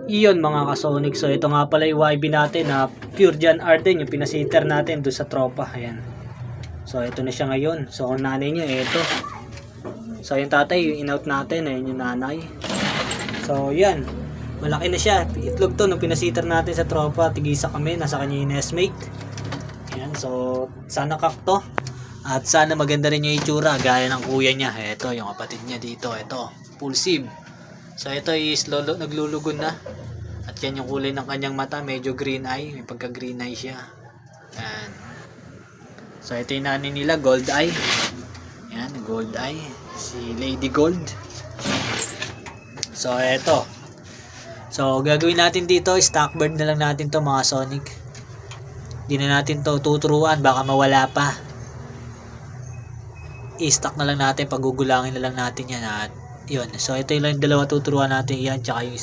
Iyon mga kasonic. So ito nga pala yung YB natin na pure John Arden, yung pinasitter natin doon sa tropa. Ayan. So ito na siya ngayon. So ang nanay niya ito. So yung tatay yung in-out natin, ayun yung nanay. So yan. Malaki na siya. Itlog to nung pinasitter natin sa tropa. Tigisa kami, nasa kanya yung nestmate. Ayan. So sana kakto. At sana maganda rin yung itsura gaya ng kuya niya. Ito yung kapatid niya dito. Ito. Full sim. So ito is naglulugon na. At yan yung kulay ng kanyang mata, medyo green eye, may pagka green eye siya. Yan. So ito yung nanay nila, gold eye. Yan, gold eye. Si Lady Gold. So ito. So gagawin natin dito, stock bird na lang natin to mga Sonic. Hindi na natin to tuturuan, baka mawala pa. I-stock na lang natin, pagugulangin na lang natin yan at yun. So ito yung dalawa tuturuan natin yan, tsaka yung